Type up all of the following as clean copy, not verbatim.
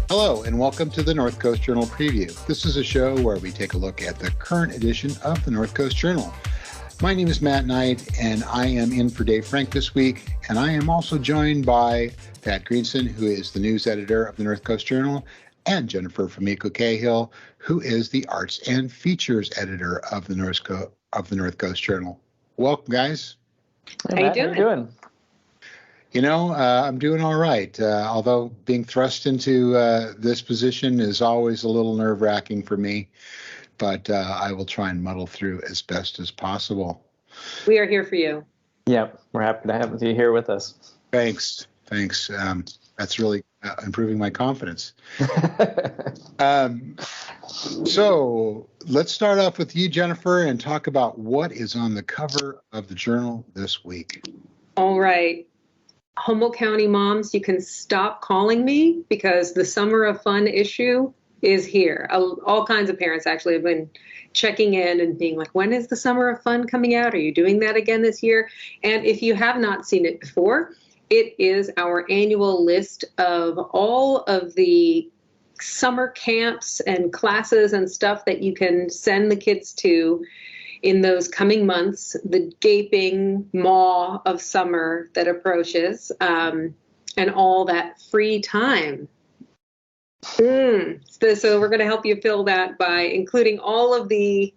Hello, and welcome to the North Coast Journal Preview. This is a show where we take a look at the current edition of the North Coast Journal. My name is Matt Knight, and I am in for Dave Frank this week, and I am also joined by Pat Greenson, who is the news editor of the North Coast Journal, and Jennifer Fumiko Cahill, who is the arts and features editor of the North Coast Journal. Welcome, guys. Hey, Matt, how you doing? You know, I'm doing all right, although being thrust into this position is always a little nerve-wracking for me, but I will try and muddle through as best as possible. We are here for you. Yeah, we're happy to have you here with us. Thanks. That's really improving my confidence. So let's start off with you, Jennifer, and talk about what is on the cover of the journal this week. All right. Humboldt County moms, you can stop calling me because the Summer of Fun issue is here. All kinds of parents actually have been checking in and being like, when is the Summer of Fun coming out? Are you doing that again this year? And if you have not seen it before, it is our annual list of all of the summer camps and classes and stuff that you can send the kids to in those coming months, the gaping maw of summer that approaches, and all that free time. So we're going to help you fill that by including all of the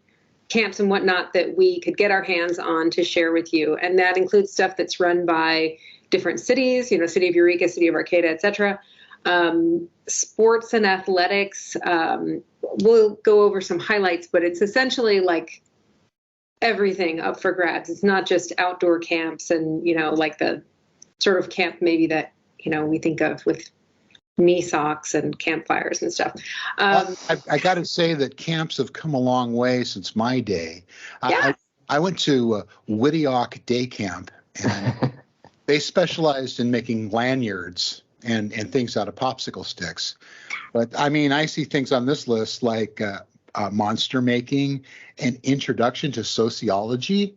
camps and whatnot that we could get our hands on to share with you. And that includes stuff that's run by different cities, City of Eureka, City of Arcata, etc. Sports and athletics. We'll go over some highlights, but it's essentially like everything up for grabs. It's not just outdoor camps and, like the sort of camp maybe that, we think of with knee socks and campfires and stuff. I got to say that camps have come a long way since my day. Yeah. I went to Whittiok Day Camp, and they specialized in making lanyards and things out of popsicle sticks. But, I mean, I see things on this list like monster making, an introduction to sociology.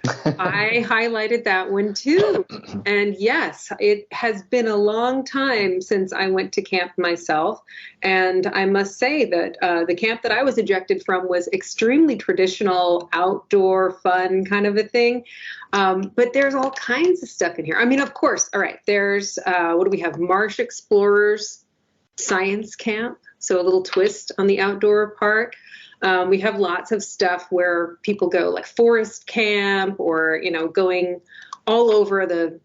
I highlighted that one too. And yes, it has been a long time since I went to camp myself. And I must say that the camp that I was ejected from was extremely traditional, outdoor, fun kind of a thing. But there's all kinds of stuff in here. I mean, of course, all right, there's, what do we have? Marsh Explorers Science Camp. So a little twist on the outdoor part. We have lots of stuff where people go like forest camp or, going all over the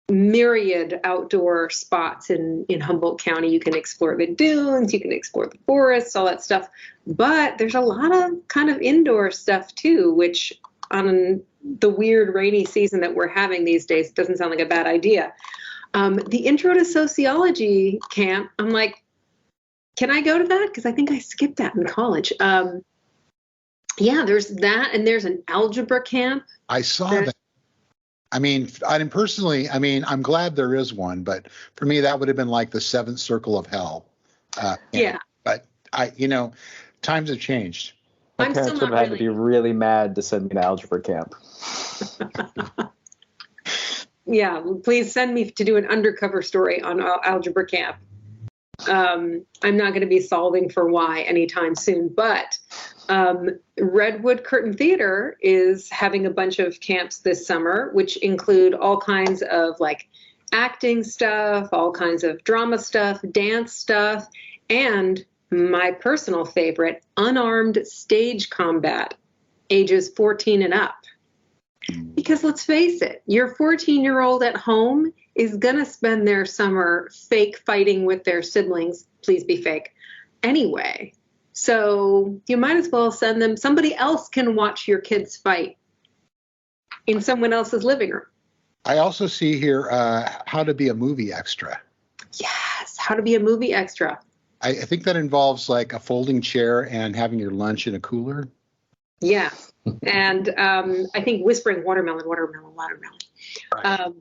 myriad outdoor spots in Humboldt County. You can explore the dunes, you can explore the forests, all that stuff. But there's a lot of kind of indoor stuff too, which on the weird rainy season that we're having these days, doesn't sound like a bad idea. The Intro to Sociology camp, I'm like, can I go to that? Because I think I skipped that in college. Yeah, there's that, and there's an algebra camp. I saw that. I mean, I'm glad there is one, but for me, that would have been like the seventh circle of hell. Yeah. But times have changed. My parents would have had to be really mad to send me to algebra camp. Yeah, please send me to do an undercover story on algebra camp. I'm not going to be solving for why anytime soon, but Redwood Curtain Theater is having a bunch of camps this summer, which include all kinds of like acting stuff, all kinds of drama stuff, dance stuff, and my personal favorite, unarmed stage combat, ages 14 and up. Because let's face it, your 14-year-old at home is going to spend their summer fake fighting with their siblings. Please be fake. Anyway, so you might as well send them. Somebody else can watch your kids fight in someone else's living room. I also see here how to be a movie extra. Yes, how to be a movie extra. I think that involves like a folding chair and having your lunch in a cooler. Yeah. And I think whispering watermelon. Right.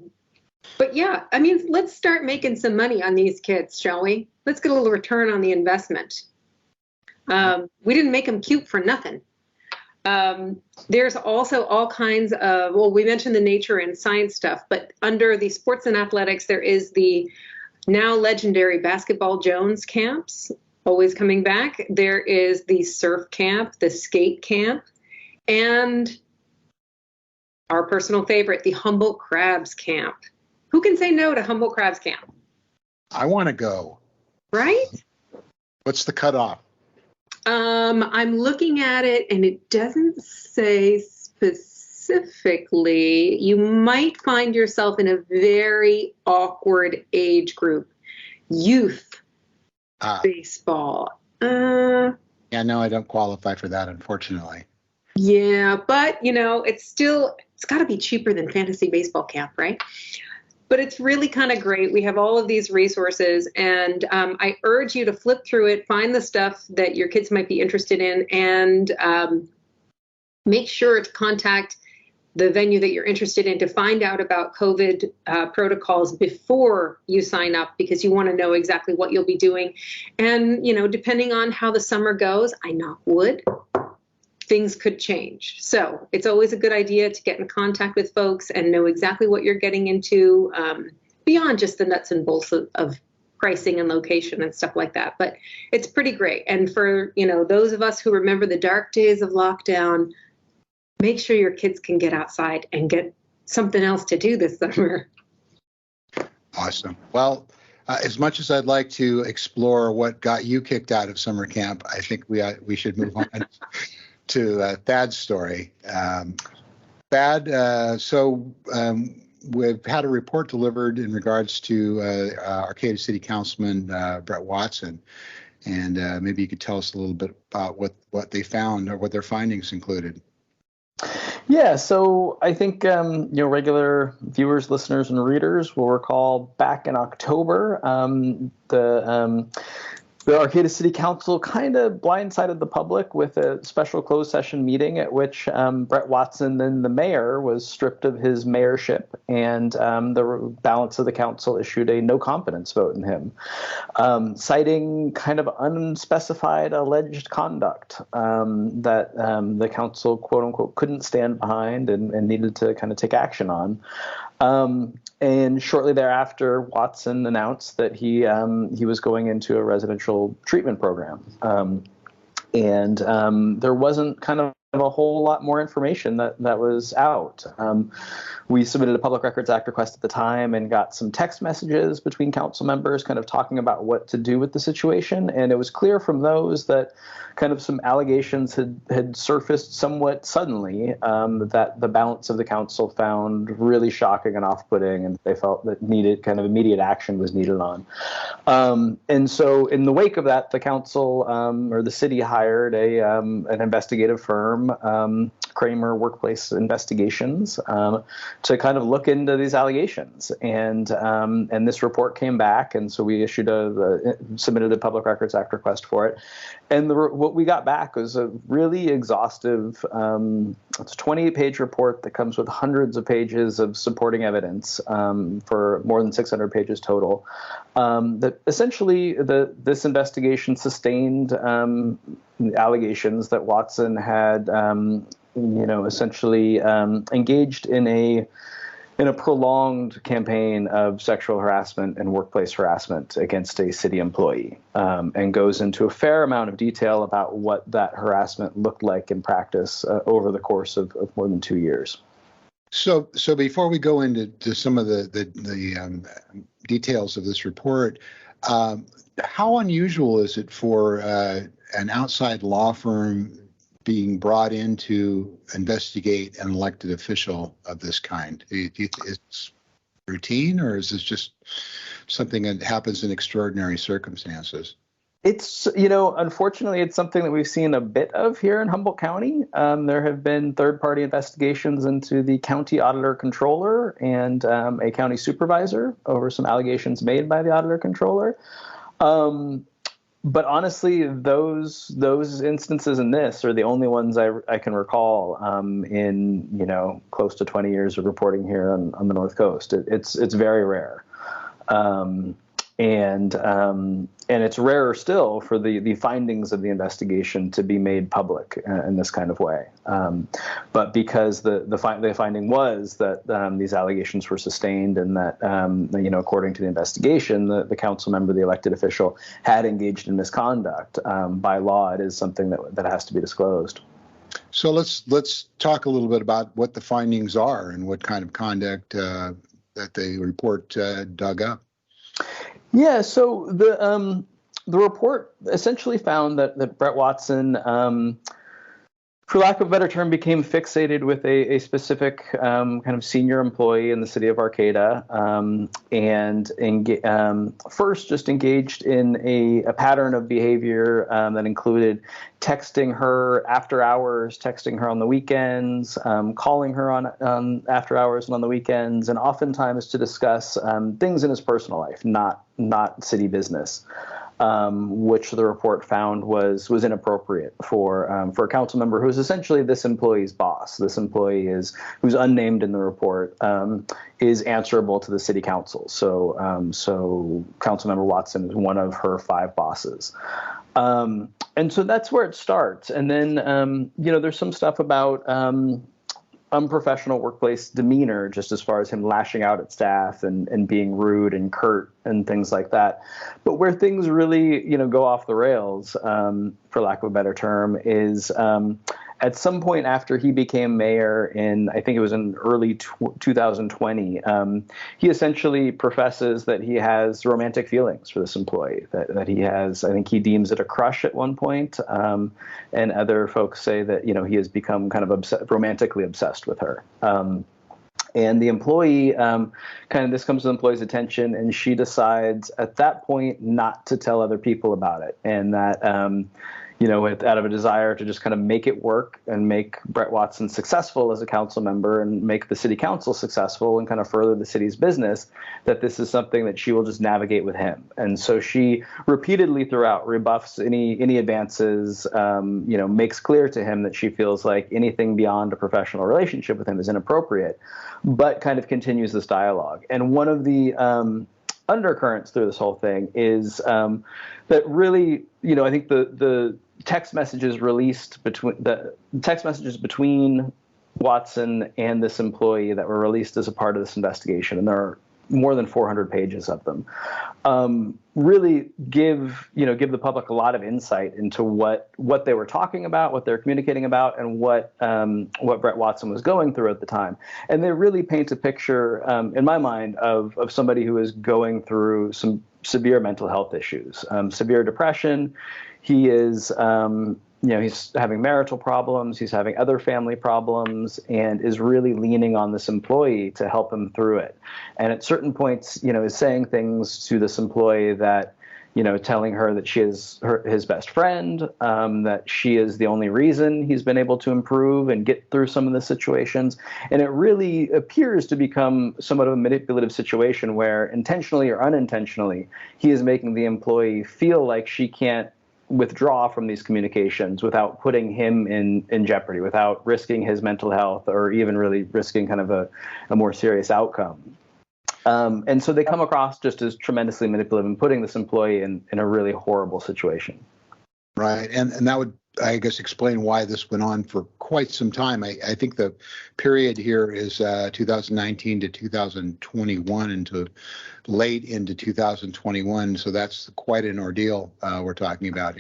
But yeah, I mean, let's start making some money on these kids, shall we? Let's get a little return on the investment. We didn't make them cute for nothing. There's also all kinds of, well, we mentioned the nature and science stuff, but under the sports and athletics, there is the now legendary Basketball Jones camps, always coming back. There is the surf camp, the skate camp, and our personal favorite, the Humboldt Crabs camp. Who can say no to Humboldt Crabs camp? I want to go. Right? What's the cutoff? I'm looking at it and it doesn't say specifically. You might find yourself in a very awkward age group. Youth baseball. Yeah, no, I don't qualify for that, unfortunately. Yeah, but it's got to be cheaper than fantasy baseball camp, right? But it's really kind of great. We have all of these resources, and I urge you to flip through it, find the stuff that your kids might be interested in, and make sure to contact the venue that you're interested in to find out about COVID protocols before you sign up, because you want to know exactly what you'll be doing. And, depending on how the summer goes, I knock wood, things could change. So it's always a good idea to get in contact with folks and know exactly what you're getting into, beyond just the nuts and bolts of pricing and location and stuff like that. But it's pretty great. And for, those of us who remember the dark days of lockdown, make sure your kids can get outside and get something else to do this summer. Awesome. Well, as much as I'd like to explore what got you kicked out of summer camp, I think we should move on to Thad's story. Thad, we've had a report delivered in regards to Arcata City Councilman Brett Watson, and maybe you could tell us a little bit about what they found or what their findings included. Yeah, so I think regular viewers, listeners, and readers will recall back in October, the Arcata City Council kind of blindsided the public with a special closed session meeting at which Brett Watson, then the mayor, was stripped of his mayorship, and the balance of the council issued a no confidence vote in him, citing kind of unspecified alleged conduct that the council, quote unquote, couldn't stand behind and needed to kind of take action on. And shortly thereafter, Watson announced that he was going into a residential treatment program. And there wasn't kind of a whole lot more information that was out. We submitted a Public Records Act request at the time and got some text messages between council members kind of talking about what to do with the situation. And it was clear from those that kind of some allegations had surfaced somewhat suddenly that the balance of the council found really shocking and off-putting, and they felt that immediate action was needed on. And so in the wake of that, the council or the city hired an investigative firm, Kramer Workplace Investigations, to kind of look into these allegations. And this report came back, and so we submitted a Public Records Act request for it. And what we got back was a really exhaustive, it's a 28-page report that comes with hundreds of pages of supporting evidence for more than 600 pages total. That essentially this investigation sustained allegations that Watson had, essentially engaged in a prolonged campaign of sexual harassment and workplace harassment against a city employee, and goes into a fair amount of detail about what that harassment looked like in practice over the course of more than 2 years. So before we go into some of the details of this report, how unusual is it for an outside law firm being brought in to investigate an elected official of this kind? Is routine, or is this just something that happens in extraordinary circumstances? It's, unfortunately, it's something that we've seen a bit of here in Humboldt County. There have been third-party investigations into the county auditor controller and a county supervisor over some allegations made by the auditor controller. But honestly, those instances in this are the only ones I can recall in close to 20 years of reporting here on the North Coast. It's very rare. And it's rarer still for the findings of the investigation to be made public in this kind of way. But because the finding was that these allegations were sustained and that according to the investigation, the council member, the elected official, had engaged in misconduct, by law, it is something that has to be disclosed. So let's talk a little bit about what the findings are and what kind of conduct that the report dug up. Yeah, so the report essentially found that Brett Watson, for lack of a better term, became fixated with a specific kind of senior employee in the city of Arcata, and first just engaged in a pattern of behavior that included texting her after hours, texting her on the weekends, calling her on after hours and on the weekends, and oftentimes to discuss things in his personal life, not city business. Which the report found was inappropriate for a council member who is essentially this employee's boss. This employee who's unnamed in the report, is answerable to the city council. So Councilmember Watson is one of her 5 bosses. And so that's where it starts. And then, there's some stuff about unprofessional workplace demeanor, just as far as him lashing out at staff and being rude and curt and things like that. But where things really, go off the rails, for lack of a better term, is at some point after he became mayor I think it was in early 2020, he essentially professes that he has romantic feelings for this employee, that he has, I think he deems it a crush at one point, and other folks say that, he has become kind of romantically obsessed with her. And the employee, this comes to the employee's attention, and she decides at that point not to tell other people about it. And that, out of a desire to just kind of make it work and make Brett Watson successful as a council member and make the city council successful and kind of further the city's business, that this is something that she will just navigate with him. And so she repeatedly throughout rebuffs any advances, makes clear to him that she feels like anything beyond a professional relationship with him is inappropriate, but kind of continues this dialogue. And one of the undercurrents through this whole thing is that really, I think the text messages between Watson and this employee that were released as a part of this investigation, and there are more than 400 pages of them, really give the public a lot of insight into what they were talking about, what they're communicating about, and what Brett Watson was going through at the time. And they really paint a picture, in my mind, of somebody who is going through some severe mental health issues, severe depression. He is, he's having marital problems, he's having other family problems, and is really leaning on this employee to help him through it. And at certain points, is saying things to this employee that, telling her that she is his best friend, that she is the only reason he's been able to improve and get through some of the situations. And it really appears to become somewhat of a manipulative situation where intentionally or unintentionally, he is making the employee feel like she can't withdraw from these communications without putting him in jeopardy, without risking his mental health or even really risking kind of a more serious outcome. And so they come across just as tremendously manipulative and putting this employee in a really horrible situation. Right. And that would, I guess, explain why this went on for quite some time. I think the period here is 2019 to 2021 into late into 2021. So that's quite an ordeal we're talking about.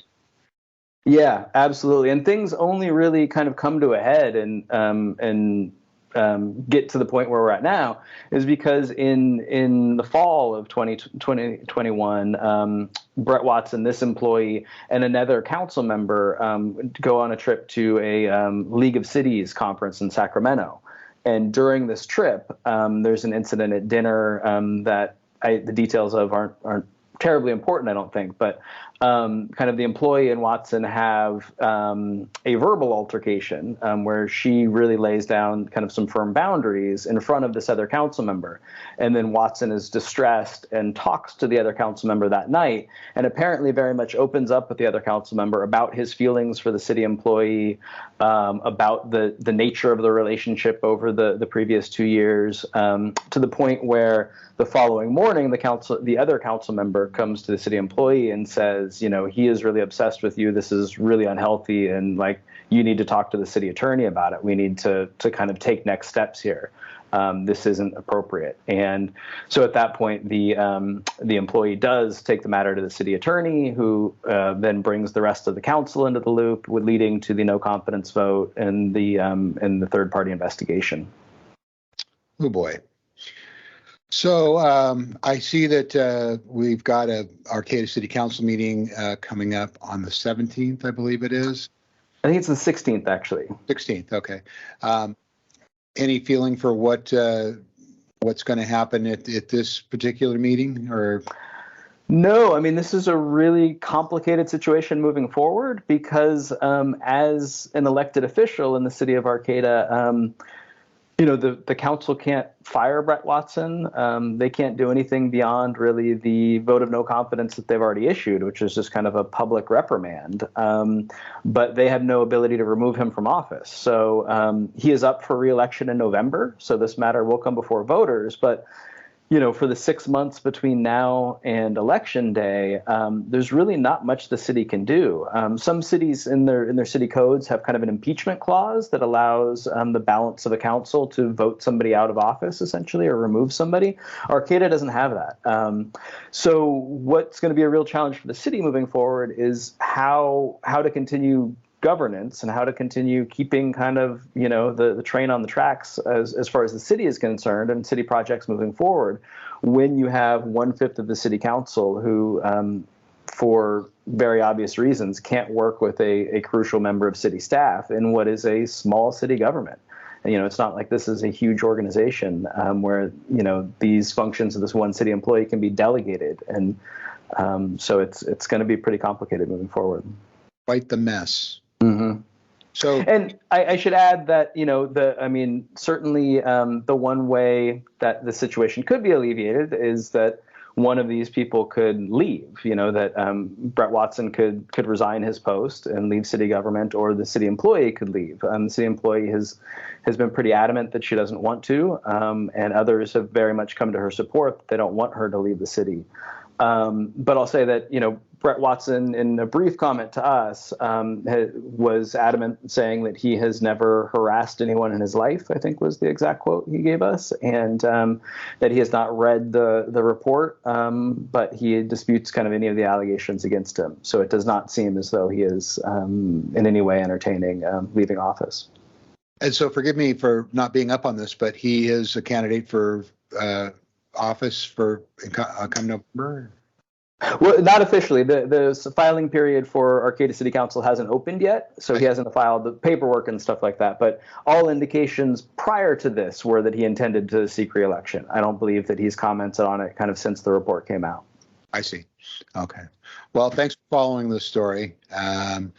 Yeah, absolutely. And things only really kind of come to a head and get to the point where we're at now is because in the fall of 2021, Brett Watson, this employee, and another council member go on a trip to a League of Cities conference in Sacramento. And during this trip, there's an incident at dinner that the details of aren't terribly important, I don't think, but kind of the employee and Watson have a verbal altercation where she really lays down kind of some firm boundaries in front of this other council member. And then Watson is distressed and talks to the other council member that night, and apparently very much opens up with the other council member about his feelings for the city employee, about the nature of the relationship over the previous 2 years, to the point where the following morning, the other council member comes to the city employee and says, he is really obsessed with you. This is really unhealthy. And like, you need to talk to the city attorney about it. We need to kind of take next steps here. This isn't appropriate. And so at that point, the employee does take the matter to the city attorney, who then brings the rest of the council into the loop, leading to the no confidence vote and the third party investigation. Oh boy. So I see that we've got a Arcata City Council meeting coming up on the 17th, I believe it is. I think it's the 16th, actually. 16th, okay. Any feeling for what's going to happen at this particular meeting, or? No, I mean, this is a really complicated situation moving forward because as an elected official in the city of Arcata, the council can't fire Brett Watson. They can't do anything beyond really the vote of no confidence that they've already issued, which is just kind of a public reprimand. But they have no ability to remove him from office. So he is up for re-election in November. So this matter will come before voters. But for the 6 months between now and election day, there's really not much the city can do. Some cities in their city codes have kind of an impeachment clause that allows the balance of a council to vote somebody out of office, essentially, or remove somebody. Arcata doesn't have that. So what's going to be a real challenge for the city moving forward is how to continue governance and how to continue keeping kind of, the train on the tracks as far as the city is concerned and city projects moving forward, when you have 1/5 of the city council who, for very obvious reasons, can't work with a crucial member of city staff in what is a small city government. And, it's not like this is a huge organization where, these functions of this one city employee can be delegated. And so it's going to be pretty complicated moving forward. Quite the mess. Mm-hmm. So, and I should add that, certainly the one way that the situation could be alleviated is that one of these people could leave, that Brett Watson could resign his post and leave city government, or the city employee could leave. The city employee has been pretty adamant that she doesn't want to, and others have very much come to her support. They don't want her to leave the city. But I'll say that, Brett Watson, in a brief comment to us, was adamant, saying that he has never harassed anyone in his life, I think was the exact quote he gave us, and that he has not read the report, but he disputes kind of any of the allegations against him. So it does not seem as though he is in any way entertaining leaving office. And so forgive me for not being up on this, but he is a candidate for office for come November? Well, not officially. The filing period for Arcata City Council hasn't opened yet, so he hasn't filed the paperwork and stuff like that. But all indications prior to this were that he intended to seek re-election. I don't believe that he's commented on it kind of since the report came out. I see. Okay. Well, thanks for following this story. And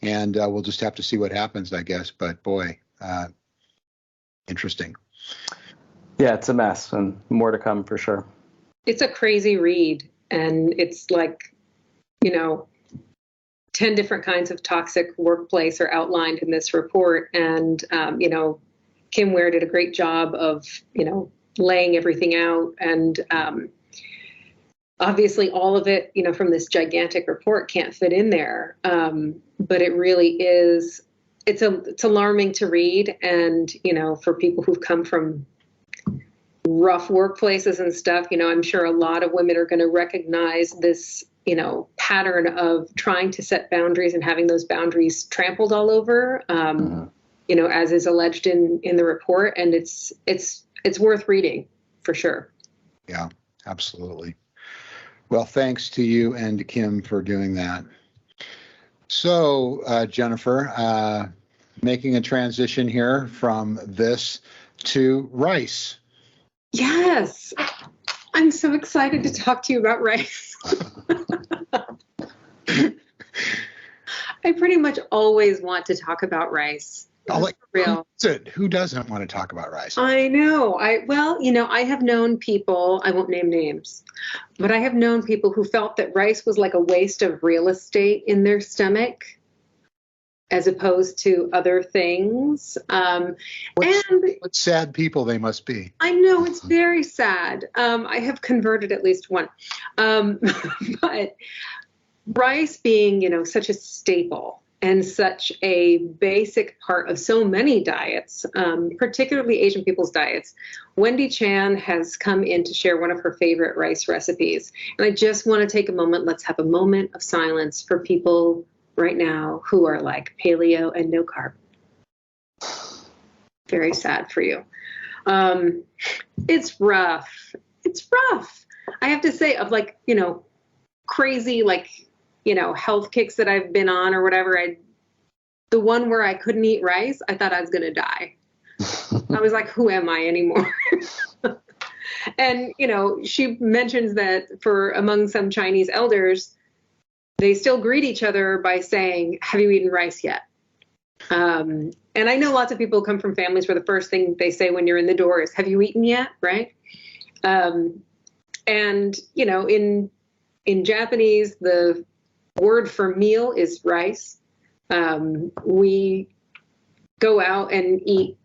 we'll just have to see what happens, I guess. But boy, interesting. Yeah, it's a mess, and more to come for sure. It's a crazy read. And it's like, 10 different kinds of toxic workplace are outlined in this report. And, Kim Ware did a great job of, laying everything out. And obviously all of it, from this gigantic report can't fit in there. But it really is, it's alarming to read. And, for people who've come from rough workplaces and stuff, I'm sure a lot of women are going to recognize this, pattern of trying to set boundaries and having those boundaries trampled all over, as is alleged in the report. And it's worth reading for sure. Yeah, absolutely. Well, thanks to you and to Kim for doing that. So, Jennifer, making a transition here from this to rice. Yes, I'm so excited to talk to you about rice. I pretty much always want to talk about rice. Like, For real. Who doesn't want to talk about rice? I know. I have known people, I won't name names, but I have known people who felt that rice was like a waste of real estate in their stomach as opposed to other things. What sad people they must be. I know, it's very sad. I have converted at least one. But rice being, such a staple and such a basic part of so many diets, particularly Asian people's diets, Wendy Chan has come in to share one of her favorite rice recipes. And I just want to take a moment. Let's have a moment of silence for people right now who are like paleo and no carb. Very sad for you. It's rough. It's rough. I have to say, of crazy, health kicks that I've been on or whatever, the one where I couldn't eat rice, I thought I was going to die. I was like, who am I anymore? And, she mentions that among some Chinese elders, they still greet each other by saying, have you eaten rice yet? And I know lots of people come from families where the first thing they say when you're in the door is, have you eaten yet? Right. And, in Japanese, the word for meal is rice. We go out and eat,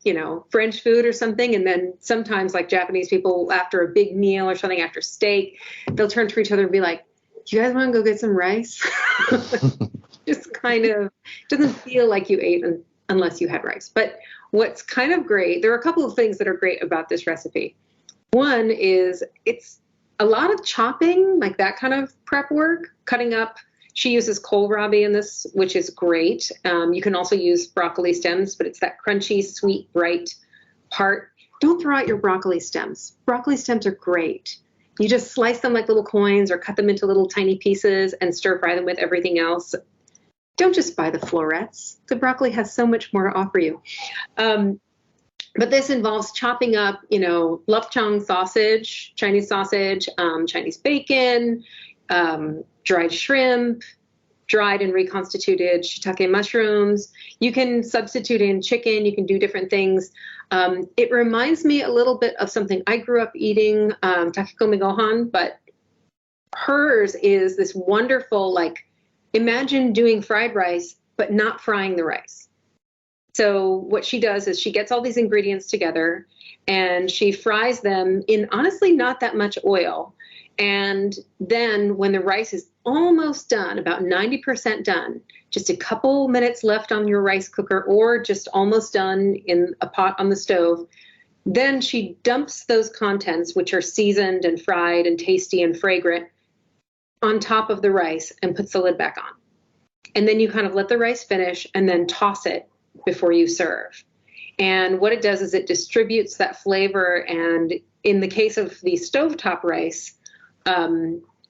French food or something. And then sometimes, like Japanese people, after a big meal or something, after steak, they'll turn to each other and be like, do you guys want to go get some rice? Just kind of doesn't feel like you ate unless you had rice. But what's kind of great, there are a couple of things that are great about this recipe. One is it's a lot of chopping, like that kind of prep work, cutting up. She uses kohlrabi in this, which is great. You can also use broccoli stems, but it's that crunchy, sweet, bright part. Don't throw out your broccoli stems. Broccoli stems are great. You just slice them like little coins or cut them into little tiny pieces and stir fry them with everything else. Don't just buy the florets. The broccoli has so much more to offer you. But this involves chopping up, lupchang sausage, Chinese bacon, dried shrimp, dried and reconstituted shiitake mushrooms. You can substitute in chicken. You can do different things. It reminds me a little bit of something I grew up eating, takikomi gohan, but hers is this wonderful, imagine doing fried rice, but not frying the rice. So what she does is she gets all these ingredients together and she fries them in honestly not that much oil. And then when the rice is almost done, about 90% done, just a couple minutes left on your rice cooker or just almost done in a pot on the stove, then she dumps those contents, which are seasoned and fried and tasty and fragrant, on top of the rice and puts the lid back on. And then you kind of let the rice finish and then toss it before you serve. And what it does is it distributes that flavor. And in the case of the stovetop rice,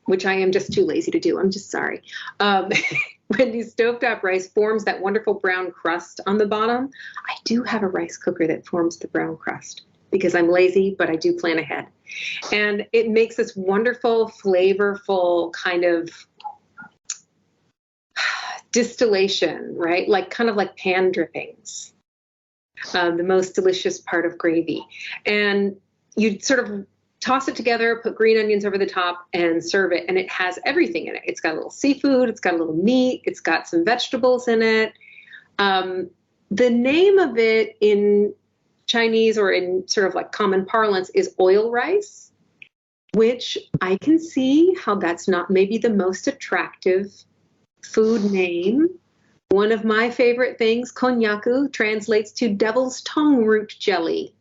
which I am just too lazy to do, I'm just sorry. When the stovetop rice forms that wonderful brown crust on the bottom, I do have a rice cooker that forms the brown crust because I'm lazy, but I do plan ahead. And it makes this wonderful, flavorful kind of distillation, right? Kind of like pan drippings, the most delicious part of gravy. And you sort of toss it together, put green onions over the top and serve it. And it has everything in it. It's got a little seafood. It's got a little meat. It's got some vegetables in it. The name of it in Chinese or in sort of common parlance is oil rice, which I can see how that's not maybe the most attractive food name. One of my favorite things, konnyaku, translates to devil's tongue root jelly.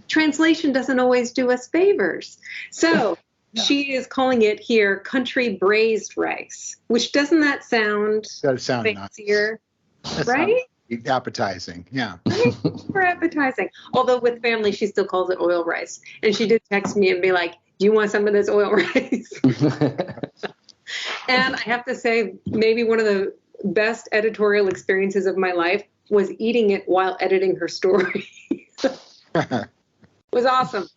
Translation doesn't always do us favors. So no. She is calling it here country braised rice, which doesn't that sound fancier, nice. Right? Appetizing, yeah. Right? For appetizing. Although with family, she still calls it oil rice. And she did text me and be like, do you want some of this oil rice? And I have to say, maybe one of the best editorial experiences of my life was eating it while editing her story. It was awesome.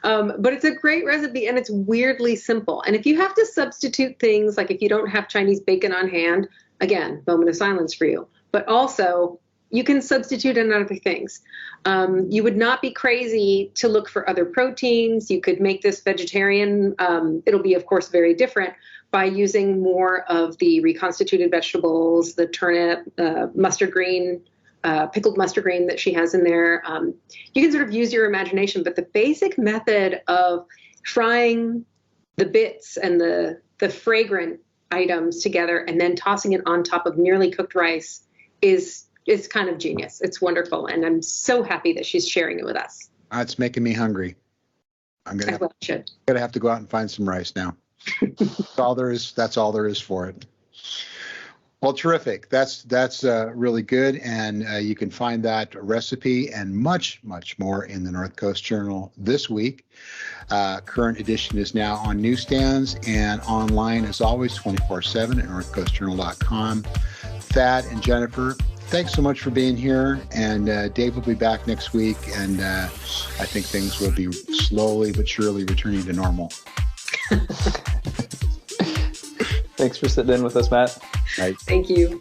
But it's a great recipe and it's weirdly simple. And if you have to substitute things, like if you don't have Chinese bacon on hand, again, moment of silence for you. But also, you can substitute in other things. You would not be crazy to look for other proteins. You could make this vegetarian. It'll be, of course, very different by using more of the reconstituted vegetables, the turnip, mustard green, pickled mustard green that she has in there. You can sort of use your imagination, but the basic method of frying the bits and the fragrant items together and then tossing it on top of nearly cooked rice is kind of genius. It's wonderful. And I'm so happy that she's sharing it with us. It's making me hungry. I'm going to have to go out and find some rice now. That's all there is for it. Well, terrific. That's really good. And you can find that recipe and much, much more in the North Coast Journal this week. Current edition is now on newsstands and online as always 24/7 at northcoastjournal.com. Thad and Jennifer, thanks so much for being here. And Dave will be back next week. And I think things will be slowly but surely returning to normal. Thanks for sitting in with us, Matt. Right. Thank you.